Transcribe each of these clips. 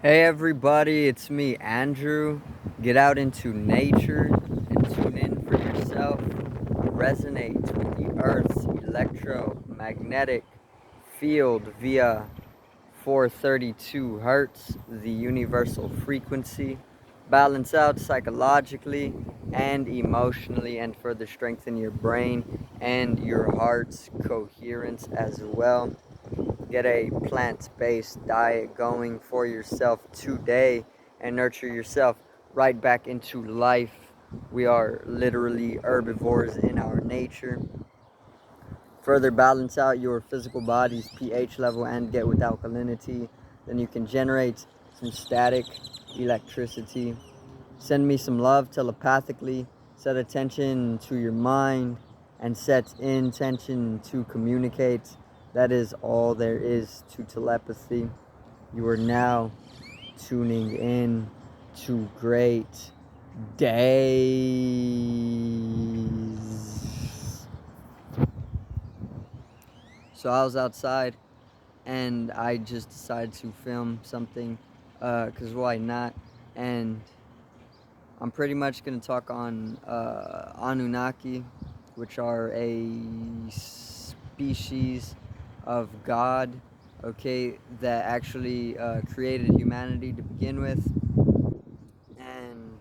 Hey everybody, it's me, Andrew. Get out into nature and tune in for yourself. Resonate with the Earth's electromagnetic field via 432 hertz, the universal frequency. Balance out psychologically and emotionally, and further strengthen your brain and your heart's coherence as well. Get a plant-based diet going for yourself today and nurture yourself right back into life. We are literally herbivores in our nature. Further balance out your physical body's pH level and get with alkalinity. Then you can generate some static electricity. Send me some love telepathically. Set attention to your mind and set intention to communicate. That is all there is to telepathy. You are now tuning in to great days. So I was outside and I just decided to film something because why not? And I'm pretty much going to talk on Anunnaki, which are a species of God, okay, that actually created humanity to begin with, and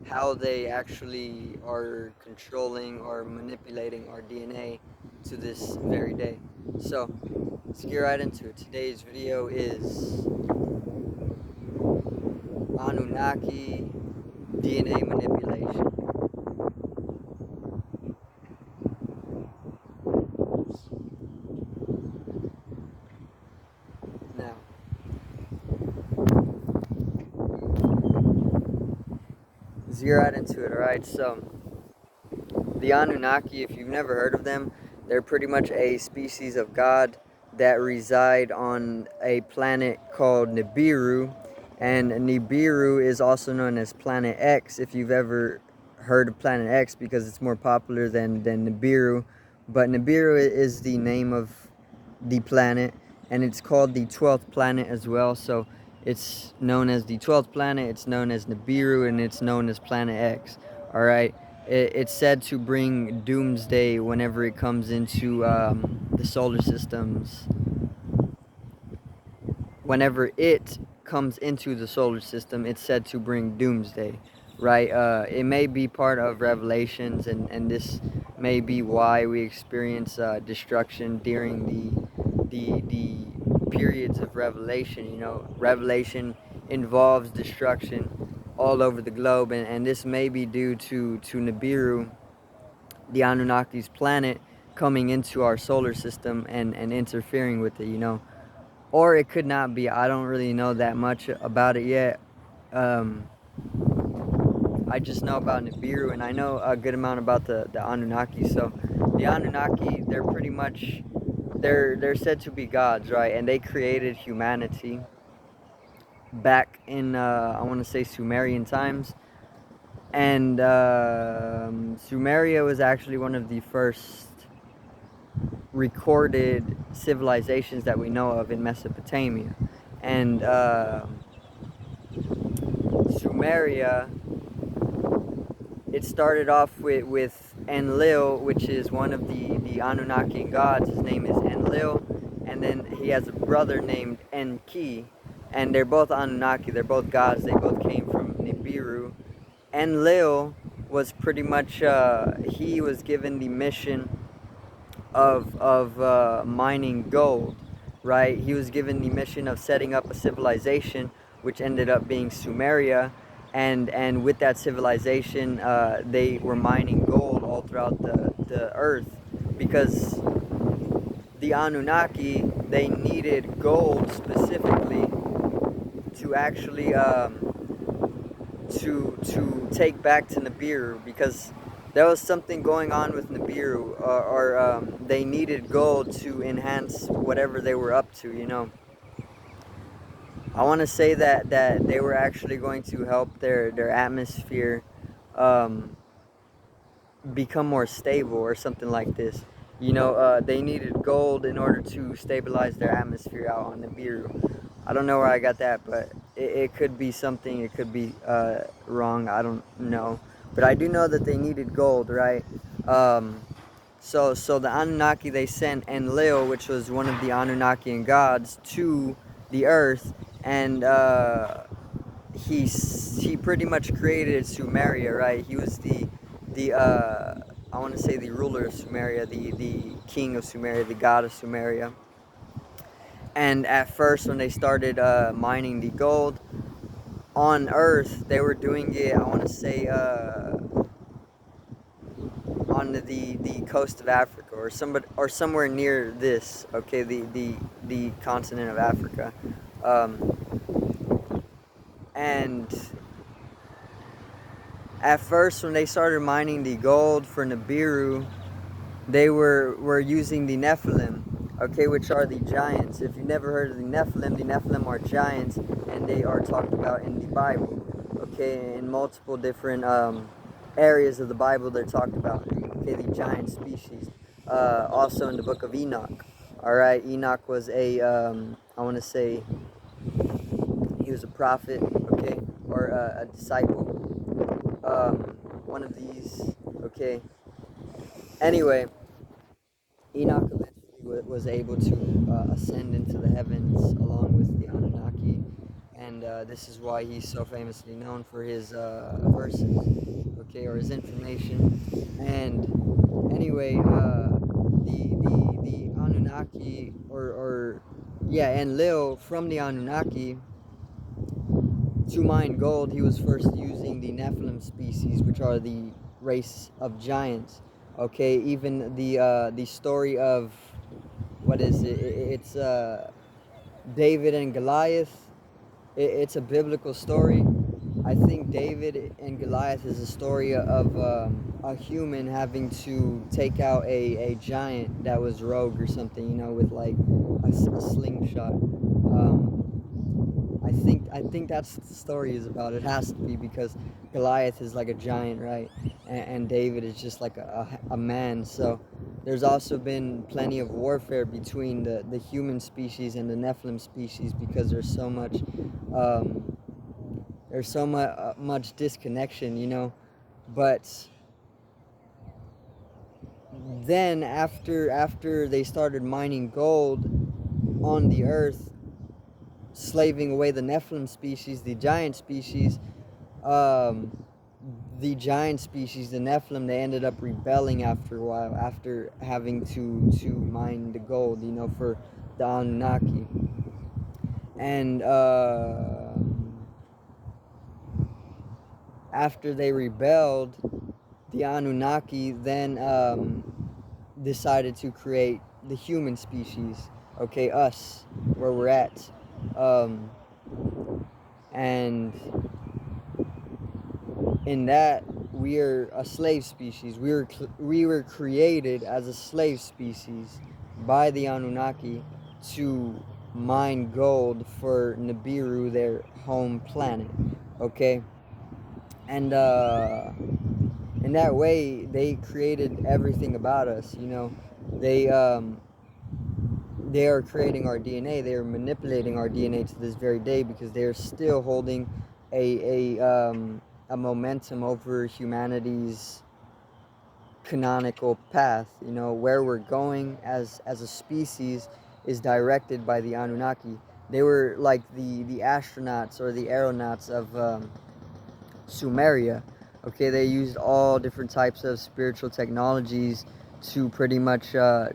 how they actually are controlling or manipulating our DNA to this very day. So, let's get right into it. Today's video is Anunnaki DNA Manipulation. Now, let's get right into it, alright? So, the Anunnaki, if you've never heard of them, they're pretty much a species of God that reside on a planet called Nibiru. And Nibiru is also known as Planet X, if you've ever heard of Planet X, because it's more popular than Nibiru. But Nibiru is the name of the planet, and it's called the 12th planet as well. So it's known as the 12th planet, it's known as Nibiru, and it's known as Planet X. All right. It's said to bring doomsday whenever it comes into the solar systems. Whenever it comes into the solar system, it's said to bring doomsday, right? It may be part of Revelations, and this may be why we experience destruction during the periods of Revelation. You know, Revelation involves destruction all over the globe, and this may be due to Nibiru, the Anunnaki's planet, coming into our solar system and interfering with it, you know. Or it could not be. I don't really know that much about it yet. I just know about Nibiru, and I know a good amount about the Anunnaki. So the Anunnaki, they're pretty much, they're said to be gods, right? And they created humanity back in I want to say Sumerian times. And Sumeria was actually one of the first recorded civilizations that we know of in Mesopotamia. And Sumeria, it started off with Enlil, which is one of the Anunnaki gods. His name is Enlil, and then he has a brother named Enki, and they're both Anunnaki, they're both gods, they both came from Nibiru. Enlil was pretty much, he was given the mission of mining gold, right? He was given the mission of setting up a civilization, which ended up being Sumeria, and with that civilization, they were mining gold all throughout the earth, because the Anunnaki, they needed gold specifically to actually to take back to Nibiru, because there was something going on with Nibiru, or they needed gold to enhance whatever they were up to, you know. I want to say that they were actually going to help their atmosphere become more stable or something like this. You know, they needed gold in order to stabilize their atmosphere out on Nibiru. I don't know where I got that, but it could be something. It could be wrong. I don't know, but I do know that they needed gold, right? Um, so the Anunnaki, they sent Enlil, which was one of the Anunnakian gods, to the earth, and he pretty much created Sumeria, right? He was the I want to say the ruler of Sumeria, the king of Sumeria, the god of Sumeria. And at first, when they started mining the gold on Earth, they were doing it, I want to say, on the coast of Africa, or somewhere near this. Okay, the continent of Africa, and at first, when they started mining the gold for Nibiru, they were using the Nephilim, okay, which are the giants. If you've never heard of the Nephilim are giants, and they are talked about in the Bible, okay, in multiple different areas of the Bible they're talked about, okay, the giant species. Also in the book of Enoch, all right, Enoch was I want to say he was a prophet, okay, or a disciple, one of these, okay. Anyway, Enoch eventually was able to ascend into the heavens along with the Anunnaki, and this is why he's so famously known for his verses, okay, or his information. And anyway, the Anunnaki, or yeah, and Lil from the Anunnaki, to mine gold, he was first using the Nephilim species, which are the race of giants. Okay, even the story of what is it? It's David and Goliath. It's a biblical story. I think David and Goliath is a story of a human having to take out a giant that was rogue or something, you know, with like a slingshot. I think that's what the story is about. It has to be, because Goliath is like a giant, right? And David is just like a man. So there's also been plenty of warfare between the human species and the Nephilim species, because um, there's so much disconnection, you know. But then after they started mining gold on the earth, slaving away the Nephilim species, the giant species, um, the Nephilim, they ended up rebelling after a while, after having to mine the gold, you know, for the Anunnaki. And after they rebelled, the Anunnaki then decided to create the human species, okay, us, where we're at. Um, and in that, we are a slave species. We were created as a slave species by the Anunnaki to mine gold for Nibiru, their home planet. Okay, and in that way, they created everything about us. You know, they um, they are creating our DNA. They are manipulating our DNA to this very day, because they are still holding a momentum over humanity's canonical path. You know, where we're going as a species is directed by the Anunnaki. They were like the astronauts or the aeronauts of Sumeria. Okay, they used all different types of spiritual technologies to pretty much I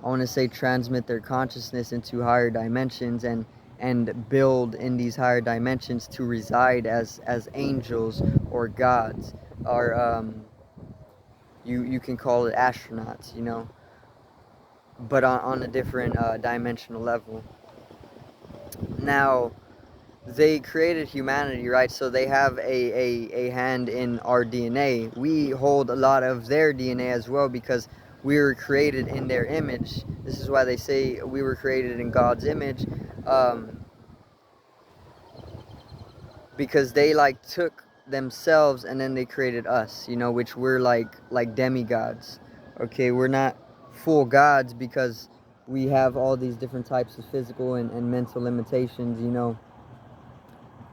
want to say transmit their consciousness into higher dimensions, and build in these higher dimensions to reside as angels or gods, or you can call it astronauts, you know, but on a different dimensional level. Now, they created humanity, right? So they have a hand in our DNA. We hold a lot of their DNA as well, because we were created in their image. This is why they say we were created in God's image, um, because they like took themselves and then they created us, you know, which we're like demigods. Okay, we're not full gods because we have all these different types of physical and mental limitations, you know.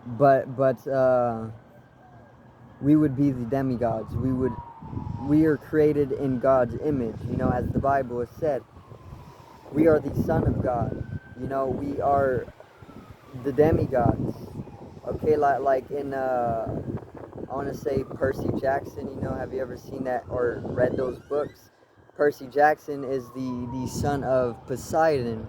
But we would be the demigods. We are created in God's image, you know, as the Bible has said. We are the Son of God. You know, we are the demigods. Okay, like in I want to say Percy Jackson. You know, have you ever seen that or read those books? Percy Jackson is the son of Poseidon,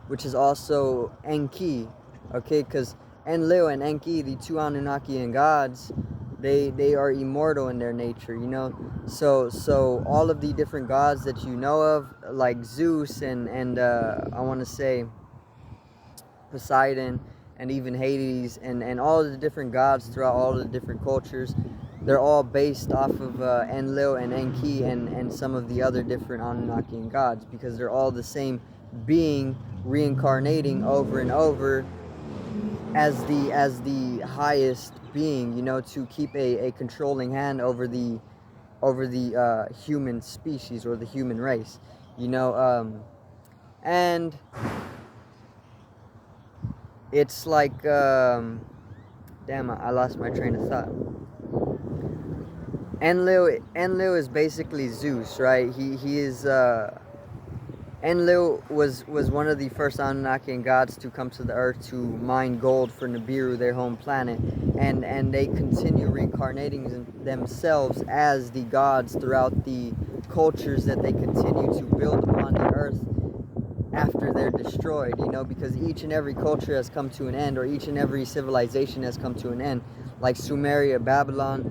which is also Enki. Okay, because Enlil and Enki, the two Annunaki gods, they are immortal in their nature. You know, so all of the different gods that you know of, like Zeus and I want to say Poseidon, and even Hades, and all of the different gods throughout all of the different cultures, they're all based off of Enlil and Enki and some of the other different Anunnaki gods, because they're all the same being reincarnating over and over as the highest being, you know, to keep a controlling hand over the human species or the human race, you know. And it's like damn, I lost my train of thought. Enlil is basically Zeus, right? He is Enlil was one of the first Anunnaki gods to come to the earth to mine gold for Nibiru, their home planet, and they continue reincarnating themselves as the gods throughout the cultures that they continue to build upon the earth after they're destroyed, you know, because each and every culture has come to an end, or each and every civilization has come to an end, like Sumeria, Babylon,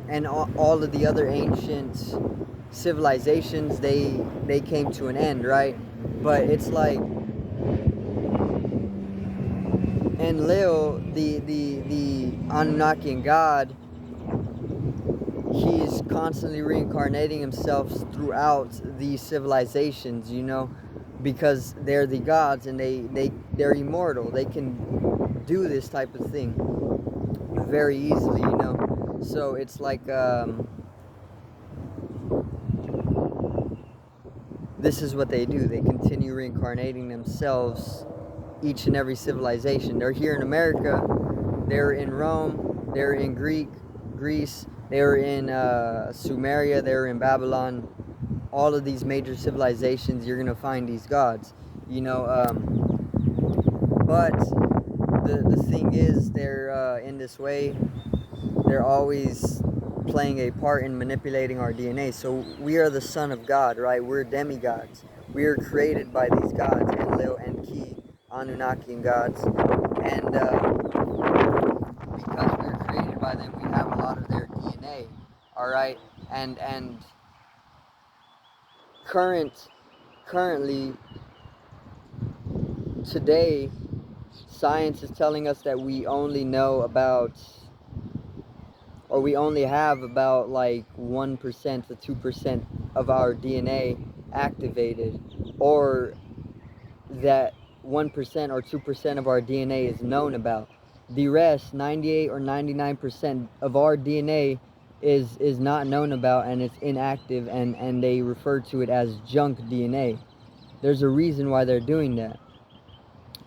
and all of the other ancient civilizations, they came to an end, right? But it's like Enlil, the Anunnakian god, he's constantly reincarnating himself throughout these civilizations, you know, because they're the gods and they're immortal. They can do this type of thing very easily, you know. So it's like this is what they do. They continue reincarnating themselves each and every civilization. They're here in America, they're in Rome, they're in Greece, they're in Sumeria, they're in Babylon. All of these major civilizations, you're gonna find these gods, you know. But the thing is, they're in this way, they're always playing a part in manipulating our DNA. So we are the Son of God, right? We're demigods. We are created by these gods, Enlil and Ki, Anunnaki gods, and because we were created by them, we have a lot of their DNA. All right, and currently today, science is telling us that we only know about, or we only have about like 1% to 2% of our DNA activated, or that 1% or 2% of our DNA is known about. The rest, 98 or 99% of our DNA is not known about, and it's inactive, and they refer to it as junk DNA. There's a reason why they're doing that.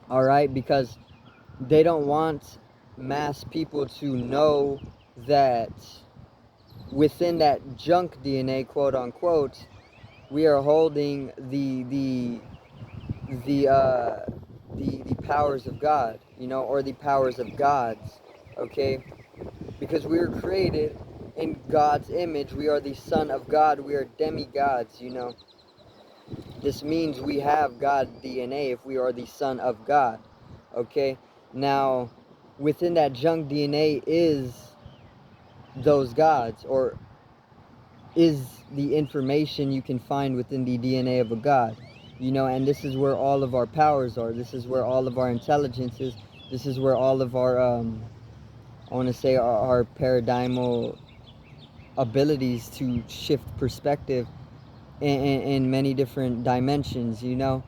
All right, because they don't want mass people to know that within that junk DNA, quote unquote, we are holding the powers of God, you know, or the powers of gods, okay? Because we were created in God's image. We are the Son of God. We are demigods, you know. This means we have God DNA if we are the Son of God, okay? Now, within that junk DNA is those gods, or is the information you can find within the DNA of a god, you know. And this is where all of our powers are. This is where all of our intelligence is. This is where all of our I want to say our paradigmal abilities to shift perspective in many different dimensions, you know.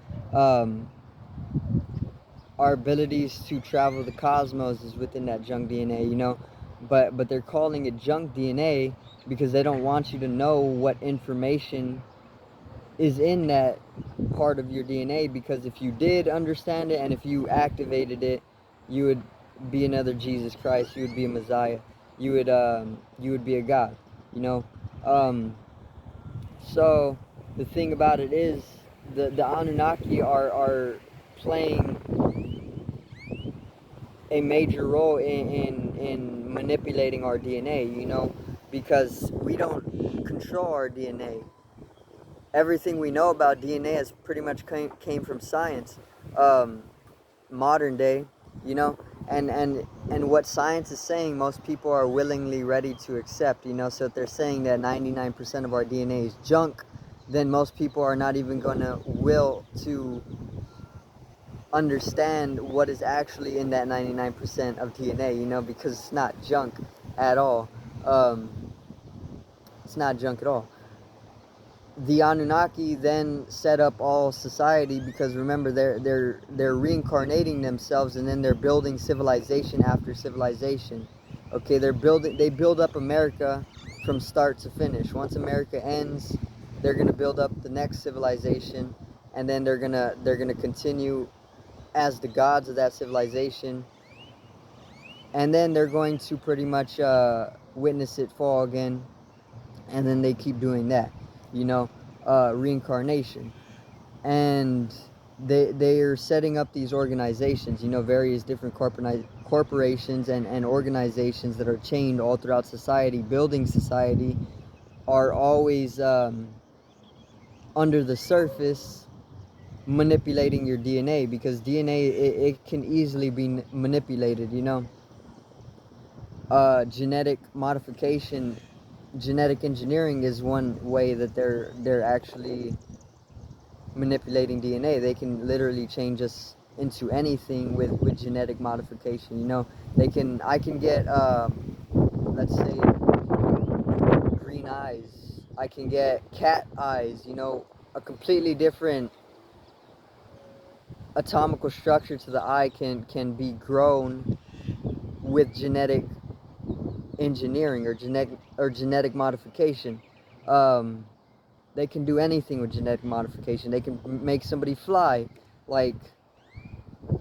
Our abilities to travel the cosmos is within that junk DNA, you know. but they're calling it junk DNA because they don't want you to know what information is in that part of your DNA, because if you did understand it and if you activated it, you would be another Jesus Christ, you would be a Messiah, you would be a God, you know. So the thing about it is the Anunnaki are playing a major role in manipulating our DNA, you know, because we don't control our DNA. Everything we know about DNA has pretty much came from science, um, modern day, you know, and what science is saying, most people are willingly ready to accept, you know. So if they're saying that 99% of our DNA is junk, then most people are not even going to will to understand what is actually in that 99% of DNA, you know, because it's not junk at all. Um, it's not junk at all. The Anunnaki then set up all society because remember they're reincarnating themselves, and then they're building civilization after civilization. Okay, they build up America from start to finish. Once America ends, they're gonna build up the next civilization, and then they're gonna continue as the gods of that civilization, and then they're going to pretty much witness it fall again, and then they keep doing that, you know, reincarnation. And they are setting up these organizations, you know, various different corporations and organizations that are chained all throughout society, building society, are always under the surface manipulating your DNA, because DNA, it can easily be manipulated, you know. Genetic modification, genetic engineering is one way that they're actually manipulating DNA. They can literally change us into anything with genetic modification, you know. I can get let's say green eyes, I can get cat eyes, you know, a completely different atomical structure to the eye can be grown with genetic engineering or genetic modification. Um, they can do anything with genetic modification. They can make somebody fly. Like,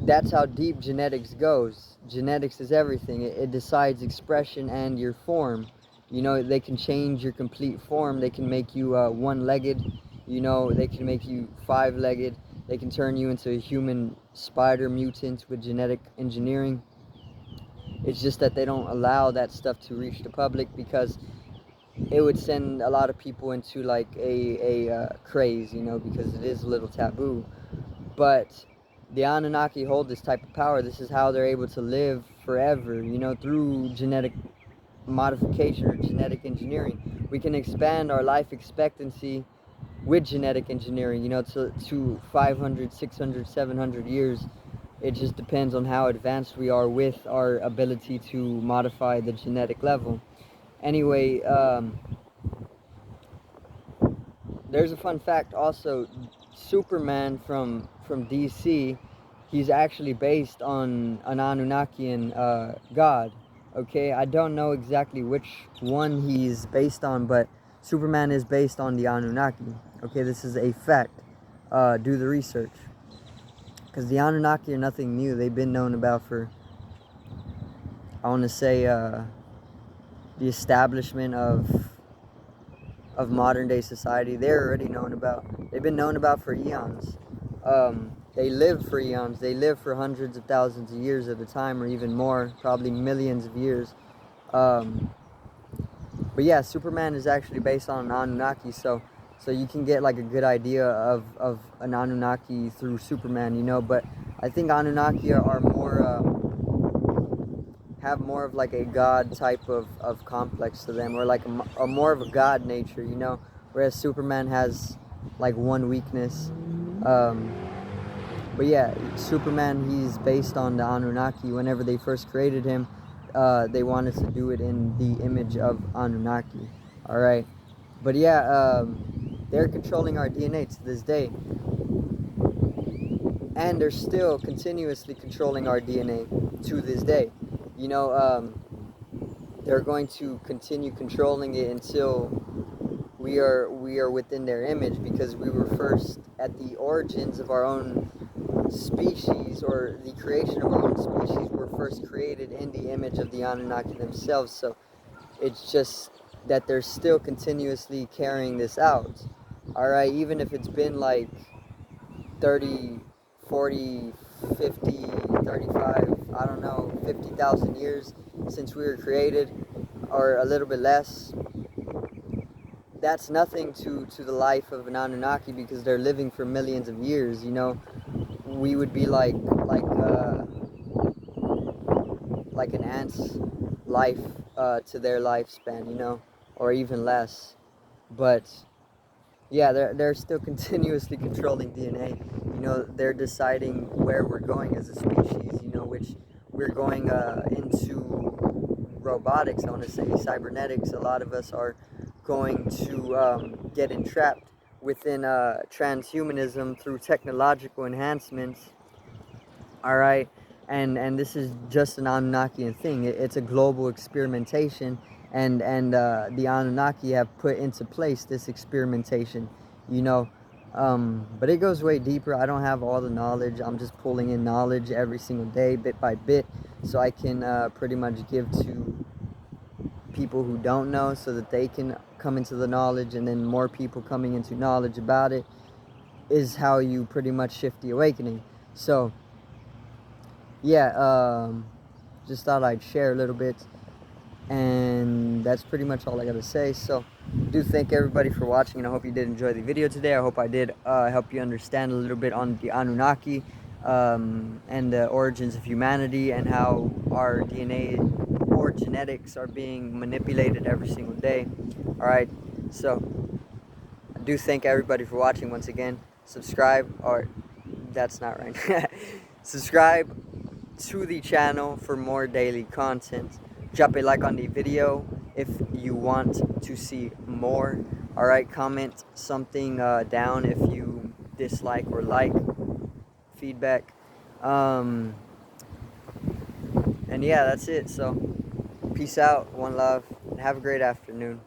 that's how deep genetics goes. Genetics is everything. It decides expression and your form. You know, they can change your complete form. They can make you one-legged. You know, they can make you five-legged. They can turn you into a human spider mutant with genetic engineering. It's just that they don't allow that stuff to reach the public, because it would send a lot of people into like a craze, you know, because it is a little taboo. But the Anunnaki hold this type of power. This is how they're able to live forever, you know, through genetic modification or genetic engineering. We can expand our life expectancy with genetic engineering, you know, to 500, 600, 700 years. It just depends on how advanced we are with our ability to modify the genetic level. Anyway, there's a fun fact also. Superman from DC, he's actually based on an Anunnakian god. Okay, I don't know exactly which one he's based on, but Superman is based on the Anunnaki. Okay, this is a fact. Do the research, because the Anunnaki are nothing new. They've been known about for, I want to say, the establishment of modern day society. They're already known about. They've been known about for eons. They live for eons. They live for hundreds of thousands of years at a time, or even more, probably millions of years. Um, but yeah, Superman is actually based on an Anunnaki, so you can get like a good idea of an Anunnaki through Superman, you know. But I think Anunnaki are more have more of like a god type of complex to them, or like a more of a god nature, you know, whereas Superman has like one weakness. um, but yeah, Superman, he's based on the Anunnaki. Whenever they first created him, they wanted to do it in the image of Anunnaki. All right, but yeah, they're controlling our DNA to this day, and they're still continuously controlling our DNA to this day, you know. they're going to continue controlling it until we are within their image, because we were first at the origins of our own species, or the creation of our own species. Were first created in the image of the Anunnaki themselves. So it's just that they're still continuously carrying this out. All right, even if it's been like 30, 40, 50, 35, I don't know, 50,000 years since we were created, or a little bit less, that's nothing to the life of an Anunnaki, because they're living for millions of years. You know, we would be like an ant's life to their lifespan, you know, or even less. But yeah, they're still continuously controlling DNA. You know, they're deciding where we're going as a species. You know, which we're going into robotics. I want to say cybernetics. A lot of us are going to get entrapped within transhumanism through technological enhancements. All right, and this is just an Anunnakian thing. It's a global experimentation, and the Anunnaki have put into place this experimentation, you know. But it goes way deeper. I don't have all the knowledge. I'm just pulling in knowledge every single day, bit by bit, so I can pretty much give to people who don't know, so that they can come into the knowledge, and then more people coming into knowledge about it is how you pretty much shift the awakening. So yeah, just thought I'd share a little bit, and that's pretty much all I gotta say. So I do thank everybody for watching, and I hope you did enjoy the video today. I hope I did help you understand a little bit on the Anunnaki, and the origins of humanity, and how our DNA or genetics are being manipulated every single day. All right, so I do thank everybody for watching once again. Subscribe, or that's not right. Subscribe to the channel for more daily content. Drop a like on the video if you want to see more. All right, comment something down if you dislike or like. Feedback. And yeah, that's it. So peace out, one love, and have a great afternoon.